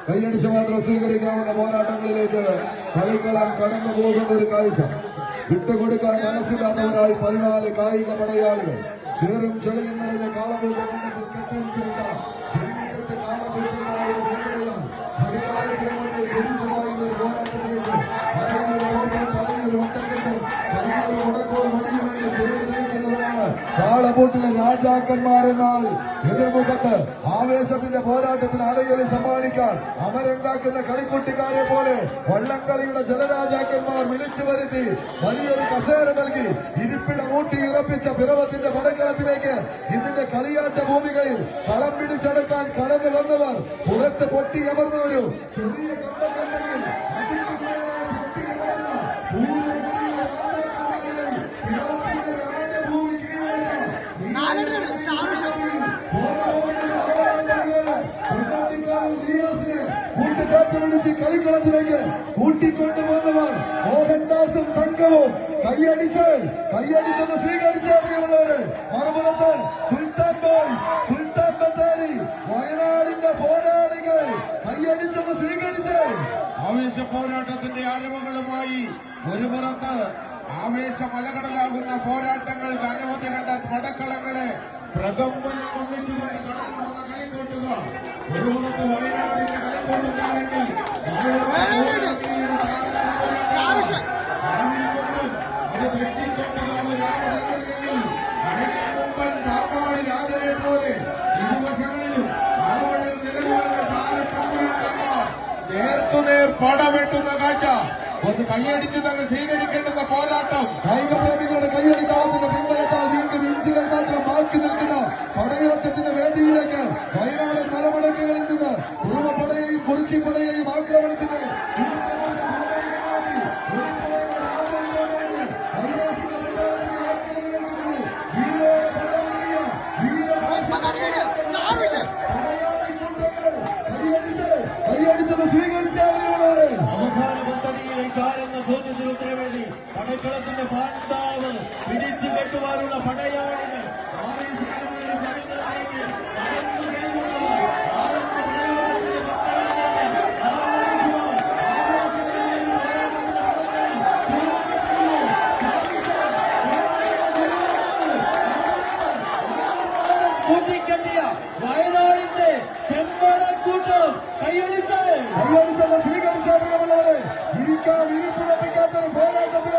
കൈയടിച്ച് മാത്രം സ്വീകരിക്കാവുന്ന പോരാട്ടങ്ങളിലേക്ക് കളിക്കളം കടന്നു പോകുന്ന ഒരു കാഴ്ച. വിട്ടുകൊടുക്കാൻ മനസ്സിലാത്തവരായി 14 കായിക പടയാളികൾ ചേറും ചെളിയും നിറഞ്ഞ കാളപൂട്ടത്തിൽ കെട്ടിവെച്ചിരുന്ന കാളപൂട്ടിലെ രാജാക്കന്മാരെന്നാൽ എതിർമുഖത്ത് ആവേശത്തിന്റെ പോരാട്ടത്തിൽ അരയലി സമ്മാനിക്കാൻ അമരണ്ടാക്കുന്ന കളിക്കുട്ടിക്കാരെ പോലെ വള്ളംകളിയുടെ ജലരാജാക്കന്മാർ വിളിച്ചു വരുത്തി വലിയൊരു കസേര നൽകി ഇരിപ്പിടം ഊട്ടിയുറപ്പിച്ച പിറവത്തിന്റെ പടക്കളത്തിലേക്ക് ഇതിന്റെ കളിയാട്ട ഭൂമികയിൽ കളം പിടിച്ചെടുക്കാൻ കടന്നു വന്നവർ പുറത്ത് പൊട്ടിയമർന്നവരും ചെറിയ കണ്ടകണ്ടെങ്കിൽ കൂട്ടിച്ചാത്തുപിടിച്ച് കളിക്കളത്തിലേക്ക് കൂട്ടിക്കൊണ്ടുപോകുന്നവർ മോഹൻദാസും സംഘവും കൈയടിച്ചത് സ്വീകരിച്ച പ്രിയമുള്ളവര്. മറുപുറത്ത് സുൽത്താൻ ബോയ്സ്, സുൽത്താൻ ബത്തേരി, വയനാടിന്റെ പോരാളികൾ കൈയടിച്ചത് സ്വീകരിച്ച് ആവേശ പോരാട്ടത്തിന്റെ ആരവങ്ങളുമായി ഒരു പുറത്ത് ആവേശ മലകടലാകുന്ന പോരാട്ടങ്ങൾക്ക് അനവധി കണ്ട പടക്കളങ്ങളെ പ്രകമ്പനം കൊള്ളിച്ചുകൊണ്ട് കടന്നു വന്ന കളിക്കൂട്ടുകാർ. ഒരു പുറത്ത് വയനാടിന്റെ കളിക്കൂട്ടുകാരെങ്കിൽ അത് തെറ്റിക്കൊണ്ടുകാവ് രാമചന്ദ്രനെയും മുമ്പൻ കാപ്പാടി രാജനെ പോലെ ഇരുവശങ്ങളിലും ആളുകളിൽ നിലവിലുള്ള താരസംഘടനക്കാർ നേർക്കുനേർ പടവെട്ടുന്ന കാഴ്ച. ഒന്ന് കൈയടിച്ച് തന്നെ സ്വീകരിക്കേണ്ടുന്ന പോരാട്ടം. കായിക പ്രേമികളുടെ കൈയടിക്കാവുന്ന പിന്തുണത്താൽ വീണ്ടും ഇഞ്ചുകൾ മാത്രം ബാക്കി നിൽക്കുന്ന പടയോട്ടത്തിന്റെ വേദിയിലേക്ക് വയനാടൻ മലമുടക്കുകളിൽ നിന്ന് കുറുമപ്പടയെയും കുറിച്ചിപ്പടയെയും ആക്രമണത്തിന് കൈയടിച്ചത് സ്വീകരിച്ച അവസാന പന്തടിയിൽ ഇക്കാരെന്ന ചോദ്യത്തിന് ഉത്തരവേണ്ടി പടക്കളത്തിന്റെ പാണ്ടാവ് പിടിച്ചു കെട്ടുവാനുള്ള പടയാളികൾ കൂട്ടിക്കെട്ടിയ വയനാടിന്റെ ചെമ്പടക്കൂട്ടം കൈയടിച്ചത് സ്വീകരിച്ച പ്രിയമുള്ളവരെ ഇരിക്കാൻ ഇരിപ്പുറപ്പിക്കാത്തൊരു പോരാട്ടത്തിൽ